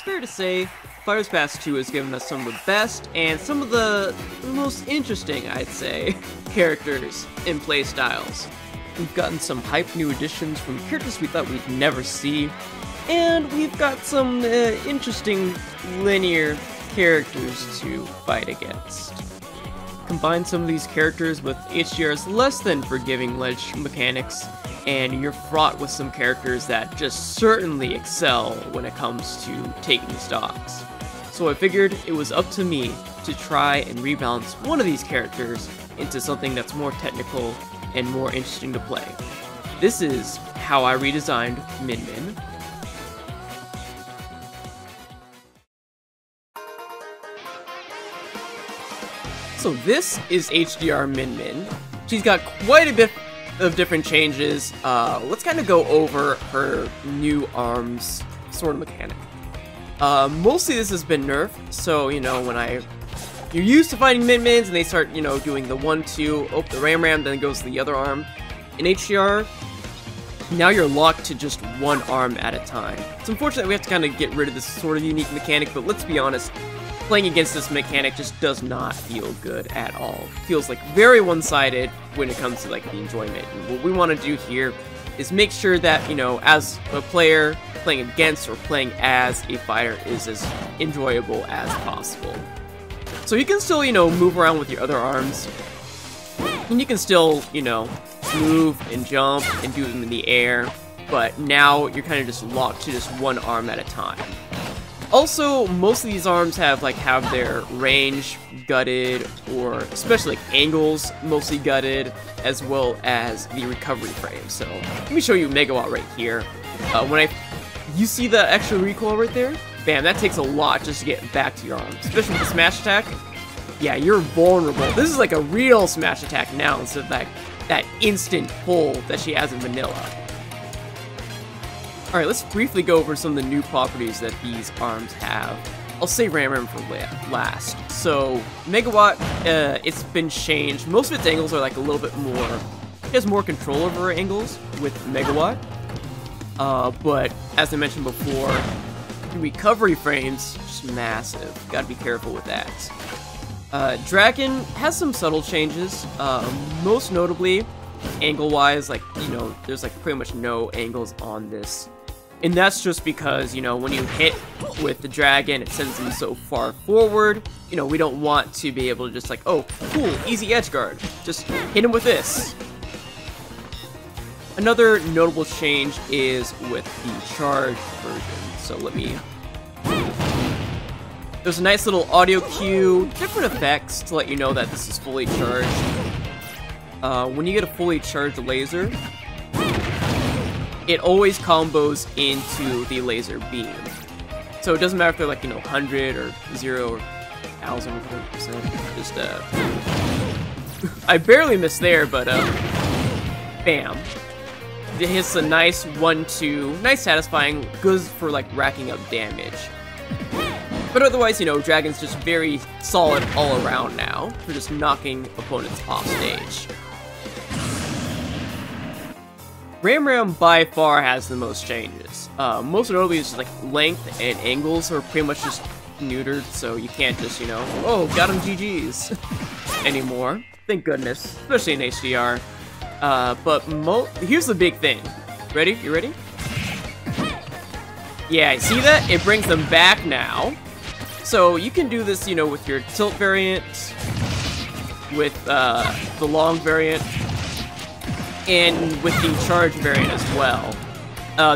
fair to say, Fighters Pass 2 has given us some of the best and some of the most interesting, I'd say, characters and playstyles. We've gotten some hype new additions from characters we thought we'd never see, and we've got some interesting linear characters to fight against. Combine some of these characters with HDR's less than forgiving ledge mechanics, and you're fraught with some characters that just certainly excel when it comes to taking stocks. So I figured it was up to me to try and rebalance one of these characters into something that's more technical and more interesting to play. This is how I redesigned Min Min. So this is HDR Min Min. She's got quite a bit of different changes. Let's kind of go over her new arms sword mechanic. Mostly this has been nerfed, so you know you're used to fighting Min Mins and they start doing the 1-2, the ram, then it goes to the other arm. In HDR, now you're locked to just one arm at a time. It's unfortunate we have to kind of get rid of this sort of unique mechanic, but let's be honest, playing against this mechanic just does not feel good at all. It feels like very one-sided when it comes to like the enjoyment. And what we want to do here is make sure that, as a player, playing against or playing as a fighter is as enjoyable as possible. So you can still, move around with your other arms, and you can still, move and jump and do them in the air, but now you're kind of just locked to just one arm at a time. Also, most of these arms have their range gutted, or especially angles mostly gutted, as well as the recovery frame. So let me show you Megawatt right here. You see the extra recoil right there? Bam, that takes a lot just to get back to your arms. Especially with the smash attack. Yeah, you're vulnerable. This is like a real smash attack now instead of that instant pull that she has in vanilla. Alright, let's briefly go over some of the new properties that these arms have. I'll save Ram for last. So, Megawatt, it's been changed. Most of its angles are like a little bit more... It has more control over her angles with Megawatt. But, as I mentioned before, the recovery frames, just massive. Gotta be careful with that. Dragon has some subtle changes. Most notably, angle-wise, there's pretty much no angles on this. And that's just because, when you hit with the dragon, it sends them so far forward. We don't want to be able to just oh, cool, easy edge guard. Just hit him with this. Another notable change is with the charge version. So there's a nice little audio cue, different effects to let you know that this is fully charged. When you get a fully charged laser, it always combos into the laser beam. So it doesn't matter if they're 100 or 0 or 1000 or 100%. Just, I barely missed there, but, bam. It hits a nice 1-2, nice satisfying, good for, racking up damage. But otherwise, Dragon's just very solid all around now for just knocking opponents off stage. Ram by far has the most changes. Most notably is just length and angles are pretty much just neutered, so you can't just, oh, got him GG's anymore. Thank goodness, especially in HDR. But here's the big thing. Ready? You ready? Yeah, see that? It brings them back now. So you can do this, with your tilt variant, with the long variant, and with the charge variant as well.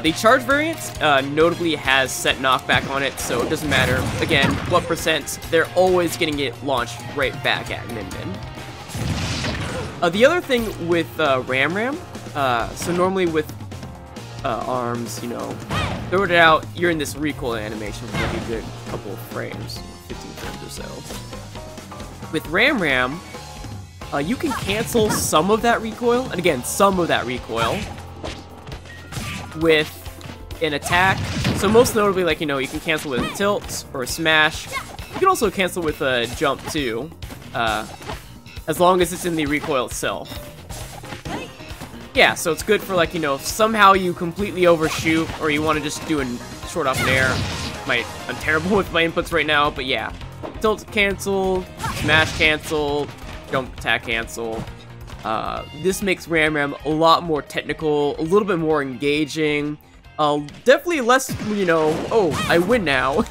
The charge variant notably has set knockback on it, so it doesn't matter, again, what percent, they're always getting it launched right back at Min Min. The other thing with Ram, so normally with arms, throw it out, you're in this recoil animation for maybe a good couple of frames, 15 frames or so. With Ram, you can cancel some of that recoil, and again, some of that recoil, with an attack. So most notably, you can cancel with a tilt or a smash. You can also cancel with a jump too, as long as it's in the recoil itself. Yeah, so it's good for if somehow you completely overshoot, or you want to just do a short off an air, I'm terrible with my inputs right now, but yeah. Tilt cancel, smash cancel, jump attack cancel. This makes Ram Ram a lot more technical, a little bit more engaging. Definitely less, you know, oh, I win now.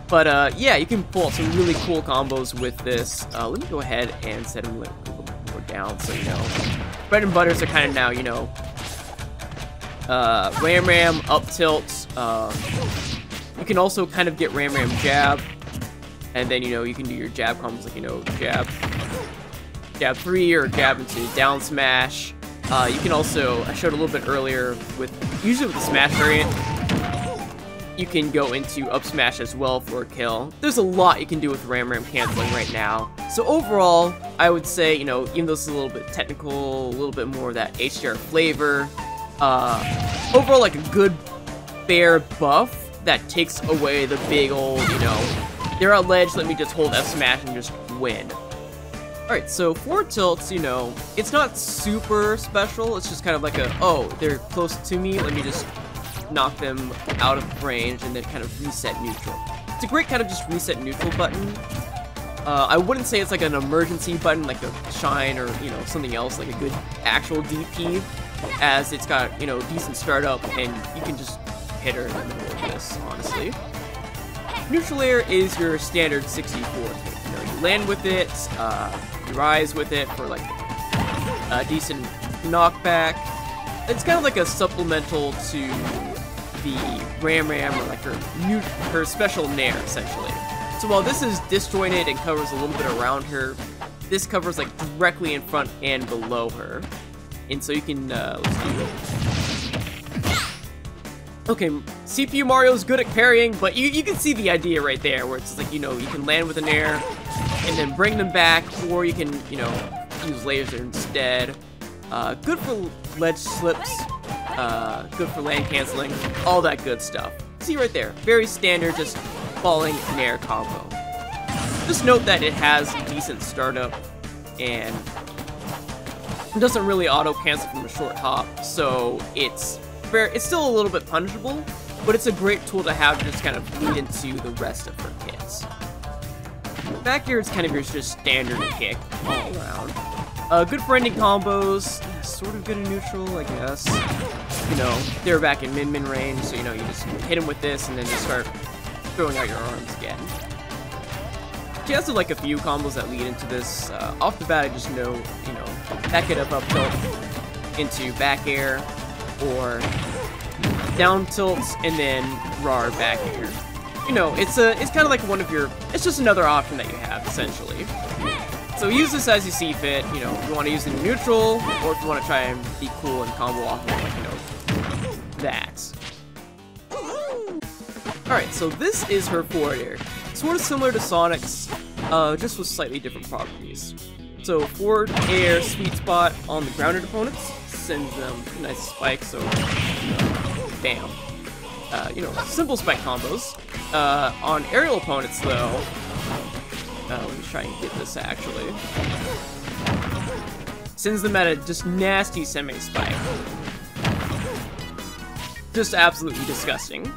But yeah, you can pull out some really cool combos with this. Let me go ahead and set them a little bit more down, so you know. Bread and butters are kind of now, you know, Ram Ram, up tilt. You can also kind of get Ram Ram jab, and then, you know, you can do your jab combos like, you know, jab 3 or jab into down smash. You can also, I showed a little bit earlier, usually with the smash variant, you can go into up smash as well for a kill. There's a lot you can do with Ram Ram canceling right now. So overall, I would say, you know, even though this is a little bit technical, a little bit more of that HDR flavor, overall, like a good, fair buff that takes away the big old, you know, they're at ledge, let me just hold F smash and just win. Alright, so forward tilts, you know, it's not super special, it's just kind of like a, oh, they're close to me, let me just knock them out of range and then kind of reset neutral. It's a great kind of just reset neutral button. I wouldn't say it's like an emergency button like a shine or, you know, something else, like a good actual DP, as it's got, you know, decent startup and you can just hit her in the middle of this, honestly. Neutral air is your standard 64 kick. You know, you land with it, you rise with it for like a decent knockback. It's kind of like a supplemental to the Ram Ram, or like her special nair, essentially. So while this is disjointed and covers a little bit around her, this covers like directly in front and below her. And so you can, let's do it. Okay, CPU Mario's good at parrying, but you can see the idea right there, where it's like, you know, you can land with an air, and then bring them back, or you can, you know, use laser instead. Good for ledge slips, good for land canceling, all that good stuff. See right there, very standard, just falling nair combo. Just note that it has decent startup, and it doesn't really auto cancel from a short hop, so it's still a little bit punishable, but it's a great tool to have to just kind of lead into the rest of her kits. Back here is kind of your just standard kick all around. Good for ending combos, sort of good in neutral, I guess. You know, they're back in min range, so you know, you just hit him with this and then just start throwing out your arms again. She has like a few combos that lead into this. Off the bat, I just know, you know, back it up tilt into back air, or down tilts and then RAR back air. You know, it's kind of like one of your, it's just another option that you have, essentially. So use this as you see fit, you know, if you want to use it in neutral, or if you want to try and be cool and combo off of, like, you know, that. Alright, so this is her forward air. Sort of similar to Sonic's, just with slightly different properties. So forward air sweet spot on the grounded opponents, sends them a nice spike, so bam. You know, simple spike combos. On aerial opponents, though, let me try and get this actually. Sends them at a just nasty semi-spike. Just absolutely disgusting.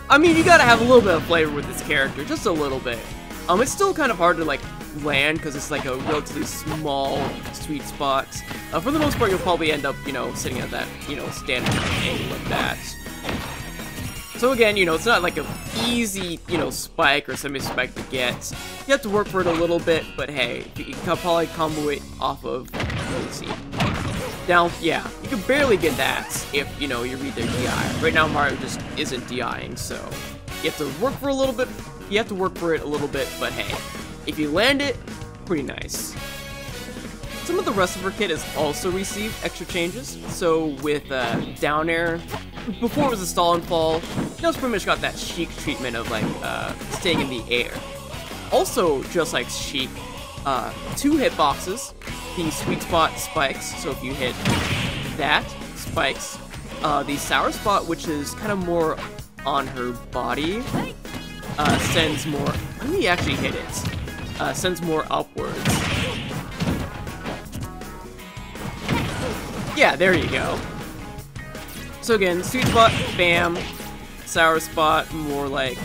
I mean, you gotta have a little bit of flavor with this character, just a little bit. It's still kind of hard to, like, land, because it's, like, a relatively small sweet spot. For the most part, you'll probably end up, you know, sitting at that, you know, standard angle like that. So again, you know, it's not like a easy, you know, spike or semi-spike to get. You have to work for it a little bit, but hey, you can probably combo it off of, let's see, down, yeah, you can barely get that if, you know, you read their DI. Right now, Mario just isn't DIing, so you have to work for a little bit, you have to work for it a little bit, but hey, if you land it, pretty nice. Some of the rest of her kit has also received extra changes. So with down air, before it was a stall and fall, now it's pretty much got that Sheik treatment of like staying in the air. Also, just like Sheik, 2 hitboxes, the sweet spot spikes. So if you hit that, spikes. The sour spot, which is kind of more on her body, sends more. Let me actually hit it. Sends more upwards. Yeah, there you go. So again, sweet spot, bam. Sour spot, more like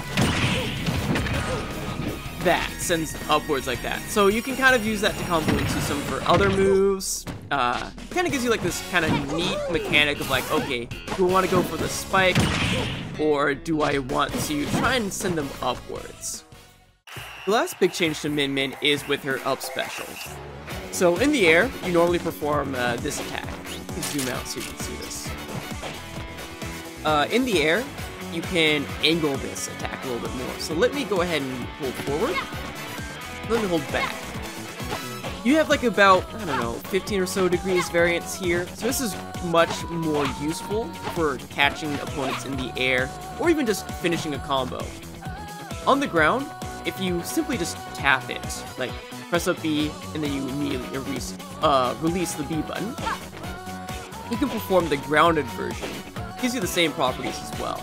that, sends upwards like that. So you can kind of use that to combo into some of her other moves. Kind of gives you like this kind of neat mechanic of like, okay, do I want to go for the spike, or do I want to try and send them upwards? The last big change to Min Min is with her up special. So in the air, you normally perform this attack. You can zoom out so you can see this. In the air, you can angle this attack a little bit more. So let me go ahead and hold forward. Let me hold back. You have like about, I don't know, 15 or so degrees variance here. So this is much more useful for catching opponents in the air, or even just finishing a combo. On the ground, if you simply just tap it, like press up B, and then you immediately release the B button, you can perform the grounded version. It gives you the same properties as well.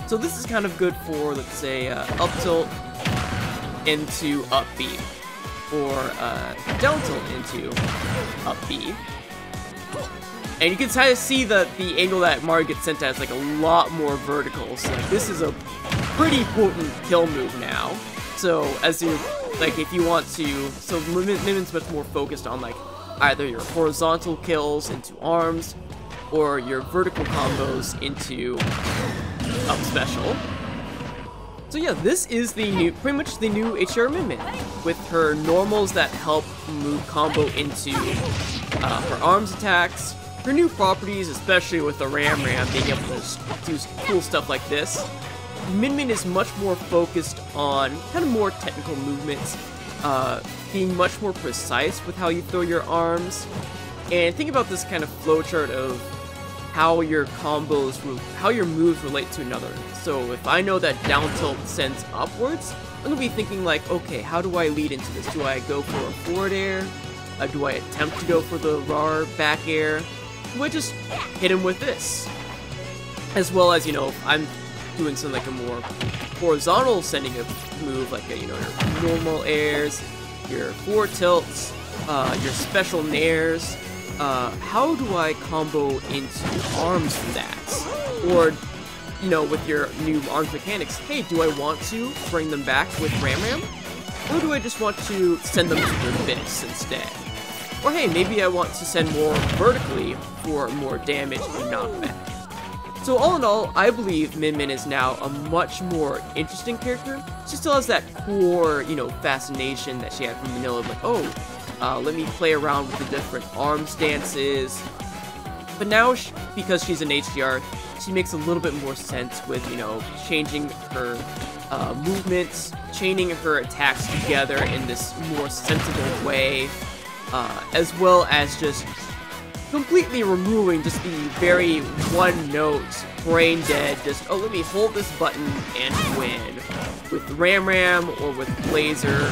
So this is kind of good for, let's say, up tilt into up B, or down tilt into up B. And you can kind of see that the angle that Mario gets sent at is like a lot more vertical, so this is a pretty potent kill move now. So as you, like, if you want to, so Minmin's much more focused on like either your horizontal kills into arms, or your vertical combos into up special. So yeah, this is the new, pretty much the new HDR Min Min, with her normals that help move combo into her arms attacks, her new properties, especially with the Ram being able to do cool stuff like this. Min Min is much more focused on kind of more technical movements, being much more precise with how you throw your arms, and think about this kind of flowchart of how your combos, how your moves relate to another. So if I know that down tilt sends upwards, I'm gonna be thinking like, okay, how do I lead into this? Do I go for a forward air? Do I attempt to go for the RAR back air? Do I just hit him with this? As well as, you know, if I'm doing something like a more horizontal sending a move, like, you know, your normal airs, your forward tilts, your special nairs, how do I combo into arms from that? Or, you know, with your new arms mechanics, hey, do I want to bring them back with Ram? Or do I just want to send them to the fist instead? Or hey, maybe I want to send more vertically for more damage and knockback. So all in all, I believe Min Min is now a much more interesting character. She still has that core, you know, fascination that she had from Vanilla, like, oh, let me play around with the different arm stances. But now, because she's an HDR, she makes a little bit more sense with, you know, changing her movements, chaining her attacks together in this more sensible way, as well as just completely removing just the very one-note, brain-dead, just, oh, let me hold this button and win. With Ram or with Blazer,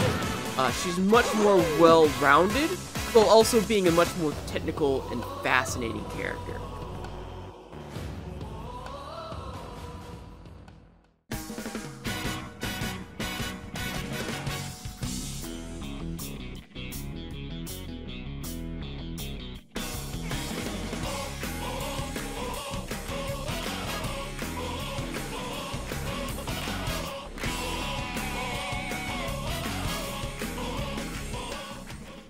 she's much more well-rounded, while also being a much more technical and fascinating character.